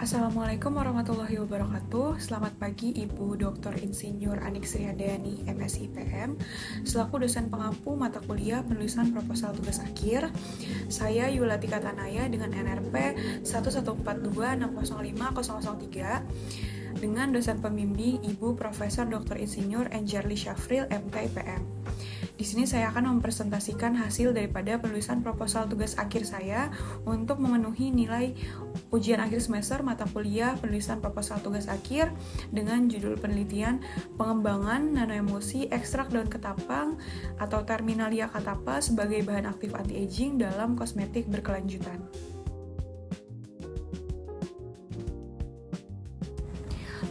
Assalamualaikum warahmatullahi wabarakatuh. Selamat pagi Ibu Dr. Insinyur Anik Sri Handayani, MSI PM, selaku dosen pengampu mata kuliah penulisan proposal tugas akhir. Saya Yulatika Tanaya dengan NRP 11426050003 dengan dosen pembimbing Ibu Profesor Dr. Insinyur Enjarli Syafril, MT PM. Di sini saya akan mempresentasikan hasil daripada penulisan proposal tugas akhir saya untuk memenuhi nilai ujian akhir semester mata kuliah penulisan proposal tugas akhir dengan judul penelitian pengembangan nanoemosi ekstrak daun ketapang atau Terminalia catapa sebagai bahan aktif anti-aging dalam kosmetik berkelanjutan.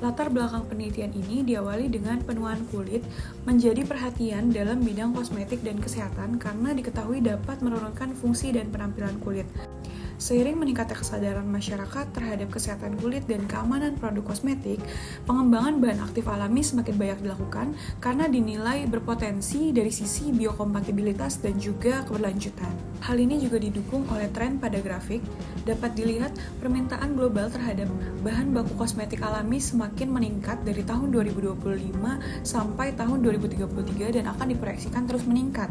Latar belakang penelitian ini diawali dengan penuaan kulit menjadi perhatian dalam bidang kosmetik dan kesehatan karena diketahui dapat menurunkan fungsi dan penampilan kulit. Seiring meningkatnya kesadaran masyarakat terhadap kesehatan kulit dan keamanan produk kosmetik, pengembangan bahan aktif alami semakin banyak dilakukan karena dinilai berpotensi dari sisi biokompatibilitas dan juga keberlanjutan. Hal ini juga didukung oleh tren pada grafik. Dapat dilihat permintaan global terhadap bahan baku kosmetik alami semakin meningkat dari tahun 2025 sampai tahun 2033 dan akan diproyeksikan terus meningkat.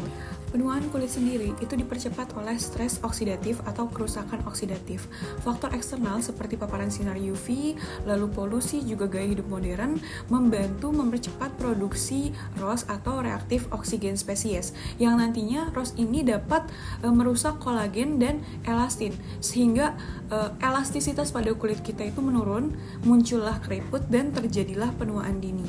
Penuaan kulit sendiri itu dipercepat oleh stres oksidatif atau kerusakan oksidatif. Faktor eksternal seperti paparan sinar UV, lalu polusi juga gaya hidup modern membantu mempercepat produksi ROS atau reaktif oksigen spesies yang nantinya ROS ini dapat merusak kolagen dan elastin sehingga elastisitas pada kulit kita itu menurun, muncullah keriput dan terjadilah penuaan dini.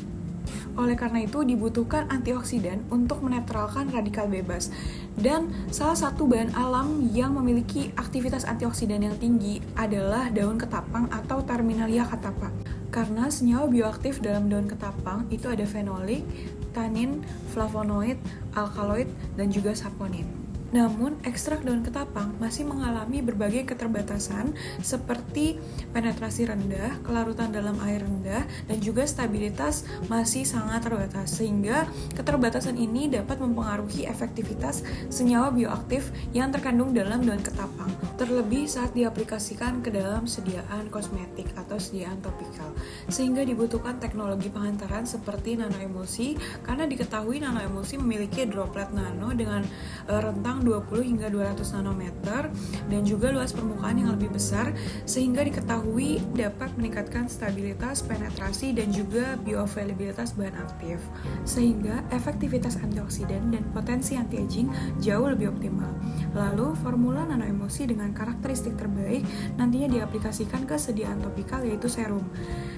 Oleh karena itu dibutuhkan antioksidan untuk menetralkan radikal bebas. Dan salah satu bahan alam yang memiliki aktivitas antioksidan yang tinggi adalah daun ketapang atau Terminalia catapa. Karena senyawa bioaktif dalam daun ketapang itu ada fenolik, tanin, flavonoid, alkaloid, dan juga saponin. Namun, ekstrak daun ketapang masih mengalami berbagai keterbatasan seperti penetrasi rendah, kelarutan dalam air rendah, dan juga stabilitas masih sangat terbatas. Sehingga keterbatasan ini dapat mempengaruhi efektivitas senyawa bioaktif yang terkandung dalam daun ketapang. Terlebih saat diaplikasikan ke dalam sediaan kosmetik atau sediaan topikal. Sehingga dibutuhkan teknologi pengantaran seperti nanoemulsi, karena diketahui nanoemulsi memiliki droplet nano dengan rentang 20 hingga 200 nanometer dan juga luas permukaan yang lebih besar sehingga diketahui dapat meningkatkan stabilitas, penetrasi dan juga bioavailabilitas bahan aktif sehingga efektivitas antioksidan dan potensi anti-aging jauh lebih optimal. Lalu formula nanoemulsi dengan karakteristik terbaik nantinya diaplikasikan ke sediaan topikal yaitu serum.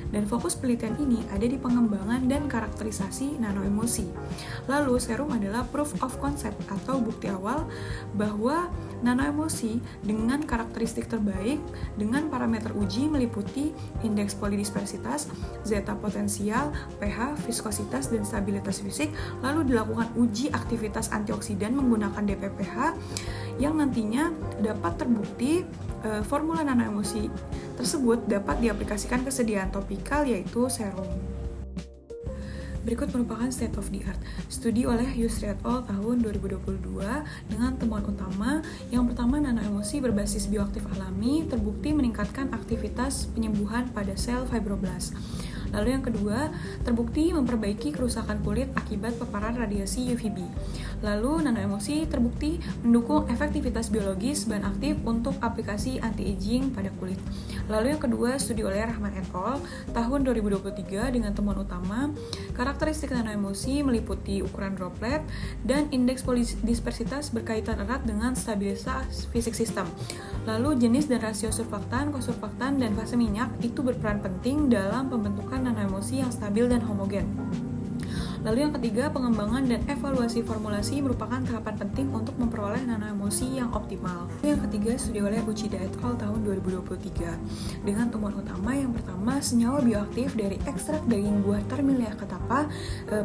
Dan fokus penelitian ini ada di pengembangan dan karakterisasi nanoemulsi. Lalu serum adalah proof of concept atau bukti awal bahwa nanoemulsi dengan karakteristik terbaik dengan parameter uji meliputi indeks polidispersitas, zeta potensial, pH, viskositas, dan stabilitas fisik. Lalu dilakukan uji aktivitas antioksidan menggunakan DPPH yang nantinya dapat terbukti formula nanoemulsi tersebut dapat diaplikasikan ke sediaan topikal yaitu serum. Berikut merupakan state of the art studi oleh Yusri et al. Tahun 2022 dengan temuan utama. Yang pertama, nanoemulsi berbasis bioaktif alami terbukti meningkatkan aktivitas penyembuhan pada sel fibroblast. Lalu yang kedua, terbukti memperbaiki kerusakan kulit akibat paparan radiasi UVB. Lalu nanoemulsi terbukti mendukung efektivitas biologis bahan aktif untuk aplikasi anti-aging pada kulit. Lalu yang kedua, studi oleh Rahman et al. Tahun 2023 dengan temuan utama, karakteristik nanoemulsi meliputi ukuran droplet dan indeks polidispersitas berkaitan erat dengan stabilitas fisik sistem. Lalu jenis dan rasio surfaktan, kosurfaktan, dan fase minyak itu berperan penting dalam pembentukan nanoemulsi yang stabil dan homogen. Lalu yang ketiga, pengembangan dan evaluasi formulasi merupakan tahapan penting untuk memperoleh nanoemulsi yang optimal. Yang ketiga, studi oleh Uchida et al. Tahun 2023 dengan temuan utama yang pertama, senyawa bioaktif dari ekstrak daging buah Terminalia catapa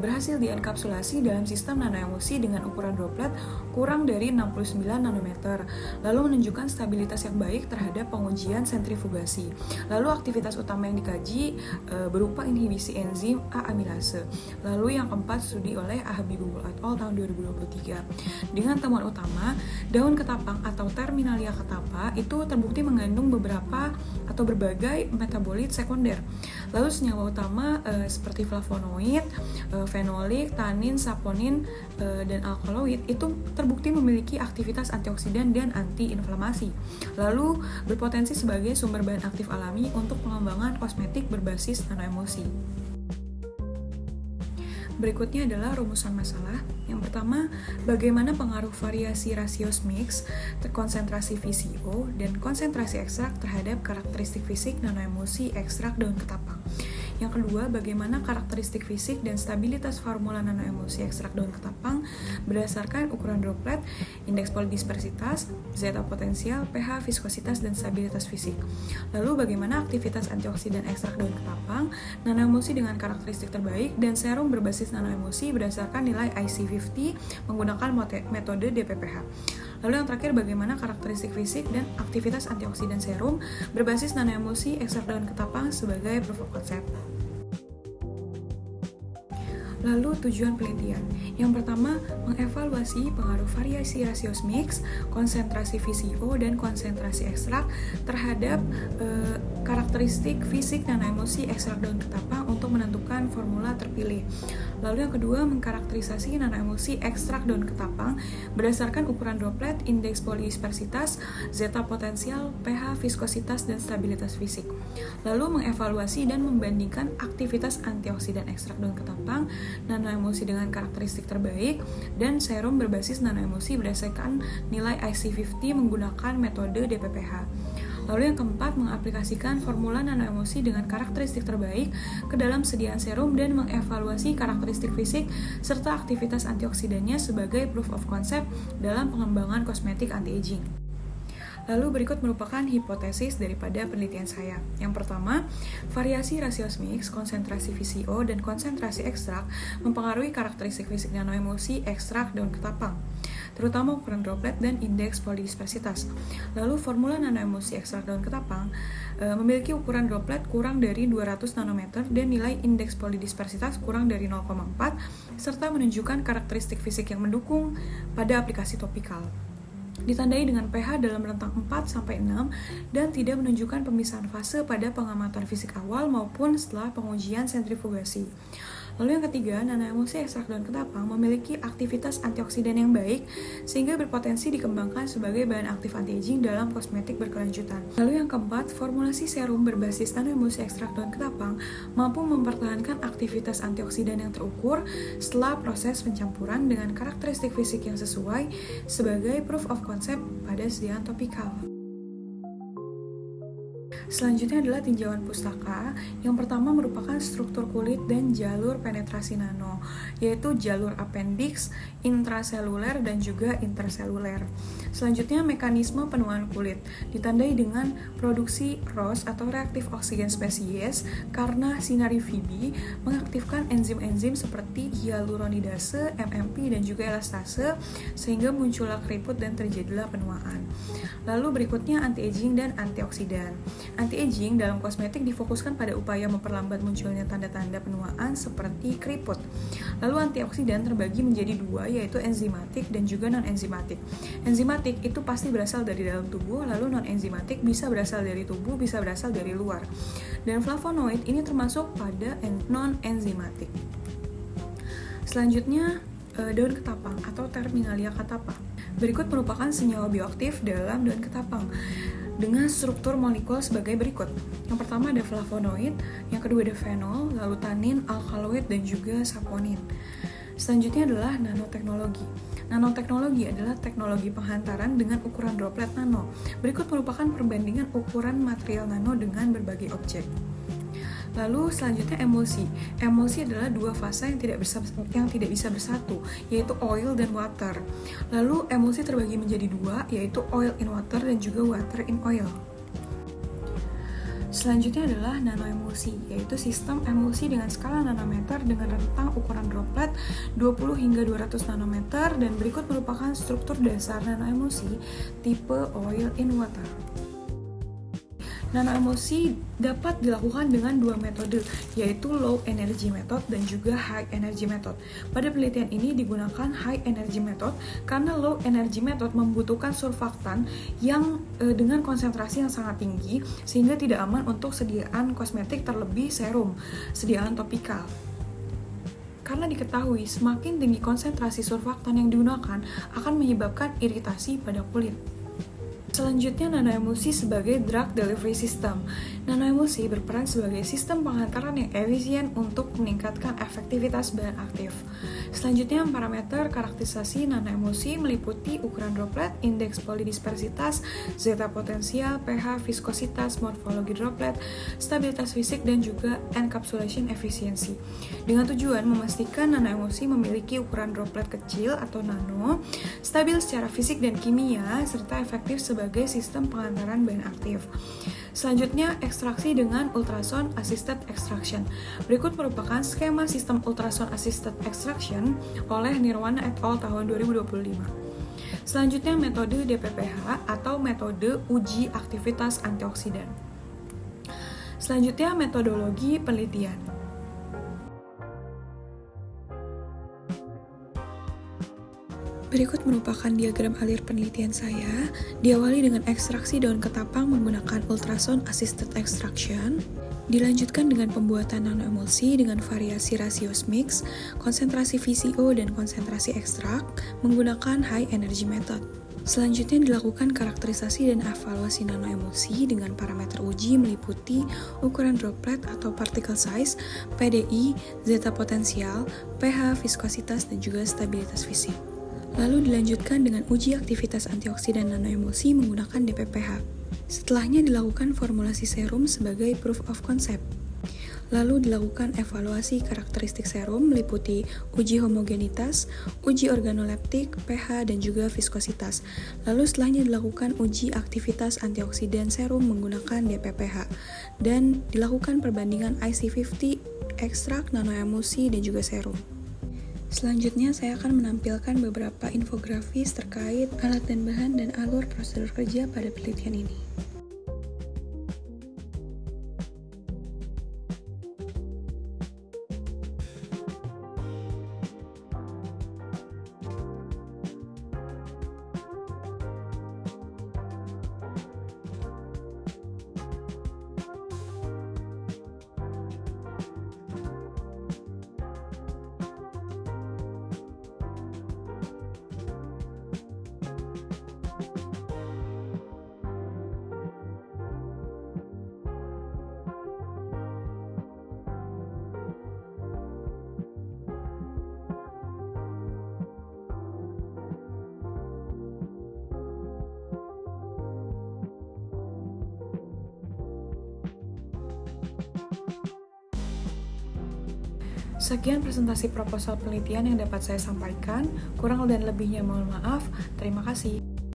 berhasil dienkapsulasi dalam sistem nanoemulsi dengan ukuran droplet kurang dari 69 nanometer, lalu menunjukkan stabilitas yang baik terhadap pengujian sentrifugasi. Lalu aktivitas utama yang dikaji berupa inhibisi enzim A amilase. Lalu yang keempat studi oleh Habibul et al. Tahun 2023. Dengan temuan utama, daun ketapang atau Terminalia ketapa itu terbukti mengandung beberapa atau berbagai metabolit sekunder. Lalu senyawa utama seperti flavonoid, fenolik, tanin, saponin, dan alkaloid itu terbukti memiliki aktivitas antioksidan dan antiinflamasi. Lalu berpotensi sebagai sumber bahan aktif alami untuk pengembangan kosmetik berbasis nanoemosi. Berikutnya adalah rumusan masalah. Yang pertama, bagaimana pengaruh variasi rasios mix, konsentrasi VCO, dan konsentrasi ekstrak terhadap karakteristik fisik nanoemosi ekstrak daun ketapang. Yang kedua, bagaimana karakteristik fisik dan stabilitas formula nanoemosi ekstrak daun ketapang berdasarkan ukuran droplet, indeks polidispersitas, zeta potensial, pH, viskositas, dan stabilitas fisik. Lalu, bagaimana aktivitas antioksidan ekstrak daun ketapang, nanoemosi dengan karakteristik terbaik, dan serum berbasis nanoemosi berdasarkan nilai IC50 menggunakan metode DPPH. Lalu yang terakhir, bagaimana karakteristik fisik dan aktivitas antioksidan serum berbasis nanoemosi ekstrak daun ketapang sebagai proof of concept. Lalu tujuan penelitian. Yang pertama, mengevaluasi pengaruh variasi rasios mix, konsentrasi VCO, dan konsentrasi ekstrak terhadap karakteristik fisik nanoemosi ekstrak daun ketapang untuk menentukan formula terpilih. Lalu yang kedua, mengkarakterisasi nanoemosi ekstrak daun ketapang berdasarkan ukuran droplet, indeks polidispersitas, zeta potensial, pH, viskositas, dan stabilitas fisik. Lalu mengevaluasi dan membandingkan aktivitas antioksidan ekstrak daun ketapang, nanoemosi dengan karakteristik terbaik, dan serum berbasis nanoemosi berdasarkan nilai IC50 menggunakan metode DPPH. Lalu yang keempat, mengaplikasikan formula nanoemosi dengan karakteristik terbaik ke dalam sediaan serum dan mengevaluasi karakteristik fisik serta aktivitas antioksidannya sebagai proof of concept dalam pengembangan kosmetik anti-aging. Lalu berikut merupakan hipotesis daripada penelitian saya. Yang pertama, variasi rasios mix, konsentrasi VCO, dan konsentrasi ekstrak mempengaruhi karakteristik fisik nanoemosi ekstrak daun ketapang, terutama ukuran droplet dan indeks polidispersitas. Lalu formula nanoemosi ekstrak daun ketapang memiliki ukuran droplet kurang dari 200 nanometer dan nilai indeks polidispersitas kurang dari 0,4 serta menunjukkan karakteristik fisik yang mendukung pada aplikasi topikal. Ditandai dengan pH dalam rentang 4-6 dan tidak menunjukkan pemisahan fase pada pengamatan fisik awal maupun setelah pengujian sentrifugasi. Lalu yang ketiga, nanoemosi ekstrak daun ketapang memiliki aktivitas antioksidan yang baik sehingga berpotensi dikembangkan sebagai bahan aktif anti-aging dalam kosmetik berkelanjutan. Lalu yang keempat, formulasi serum berbasis nanoemosi ekstrak daun ketapang mampu mempertahankan aktivitas antioksidan yang terukur setelah proses pencampuran dengan karakteristik fisik yang sesuai sebagai proof of concept pada sediaan topikal. Selanjutnya adalah tinjauan pustaka. Yang pertama merupakan struktur kulit dan jalur penetrasi nano, yaitu jalur appendix, intraseluler, dan juga interseluler. Selanjutnya mekanisme penuaan kulit, ditandai dengan produksi ROS atau reaktif oksigen spesies karena sinar UVB mengaktifkan enzim-enzim seperti hyaluronidase, MMP, dan juga elastase sehingga muncullah keriput dan terjadilah penuaan. Lalu berikutnya anti-aging dan antioksidan. Anti-aging dalam kosmetik difokuskan pada upaya memperlambat munculnya tanda-tanda penuaan seperti keriput. Lalu antioksidan terbagi menjadi dua, yaitu enzimatik dan juga non-enzimatik. Enzimatik itu pasti berasal dari dalam tubuh, lalu non-enzimatik bisa berasal dari tubuh, bisa berasal dari luar. Dan flavonoid ini termasuk pada non-enzimatik. Selanjutnya, daun ketapang atau Terminalia ketapa. Berikut merupakan senyawa bioaktif dalam daun ketapang dengan struktur molekul sebagai berikut. Yang pertama ada flavonoid, yang kedua ada fenol, lalu tanin, alkaloid, dan juga saponin. Selanjutnya adalah nanoteknologi. Nanoteknologi adalah teknologi penghantaran dengan ukuran droplet nano. Berikut merupakan perbandingan ukuran material nano dengan berbagai objek. Lalu selanjutnya emulsi. Emulsi adalah dua fasa yang tidak bisa bersatu, yaitu oil dan water. Lalu emulsi terbagi menjadi dua, yaitu oil in water dan juga water in oil. Selanjutnya adalah nanoemulsi, yaitu sistem emulsi dengan skala nanometer dengan rentang ukuran droplet 20 hingga 200 nanometer, dan berikut merupakan struktur dasar nanoemulsi tipe oil in water. Nanoemulsi dapat dilakukan dengan dua metode, yaitu low energy method dan juga high energy method. Pada penelitian ini digunakan high energy method karena low energy method membutuhkan surfaktan yang dengan konsentrasi yang sangat tinggi sehingga tidak aman untuk sediaan kosmetik, terlebih serum, sediaan topikal. Karena diketahui semakin tinggi konsentrasi surfaktan yang digunakan akan menyebabkan iritasi pada kulit. Selanjutnya, nanoemulsi sebagai drug delivery system. Nanoemulsi berperan sebagai sistem pengantaran yang efisien untuk meningkatkan efektivitas bahan aktif. Selanjutnya, parameter karakterisasi nanoemulsi meliputi ukuran droplet, indeks polidispersitas, zeta potensial, pH, viskositas, morfologi droplet, stabilitas fisik, dan juga encapsulation efficiency. Dengan tujuan memastikan nanoemulsi memiliki ukuran droplet kecil atau nano, stabil secara fisik dan kimia, serta efektif sebagai sistem pengantaran bahan aktif. Selanjutnya, ekstraksi dengan ultrasound assisted extraction. Berikut merupakan skema sistem ultrasound assisted extraction oleh Nirwana et al. Tahun 2025. Selanjutnya, metode DPPH atau metode uji aktivitas antioksidan. Selanjutnya, metodologi penelitian. Berikut merupakan diagram alir penelitian saya, diawali dengan ekstraksi daun ketapang menggunakan ultrasound assisted extraction, dilanjutkan dengan pembuatan nanoemulsi dengan variasi rasio mix, konsentrasi VCO dan konsentrasi ekstrak menggunakan high energy method. Selanjutnya dilakukan karakterisasi dan evaluasi nanoemulsi dengan parameter uji meliputi ukuran droplet atau particle size, PDI, zeta potensial, pH, viskositas, dan juga stabilitas fisik. Lalu dilanjutkan dengan uji aktivitas antioksidan nanoemulsi menggunakan DPPH. Setelahnya dilakukan formulasi serum sebagai proof of concept. Lalu dilakukan evaluasi karakteristik serum meliputi uji homogenitas, uji organoleptik, pH, dan juga viskositas. Lalu setelahnya dilakukan uji aktivitas antioksidan serum menggunakan DPPH. Dan dilakukan perbandingan IC50, ekstrak, nanoemulsi, dan juga serum. Selanjutnya, saya akan menampilkan beberapa infografis terkait alat dan bahan dan alur prosedur kerja pada penelitian ini. Sekian presentasi proposal penelitian yang dapat saya sampaikan. Kurang dan lebihnya mohon maaf. Terima kasih.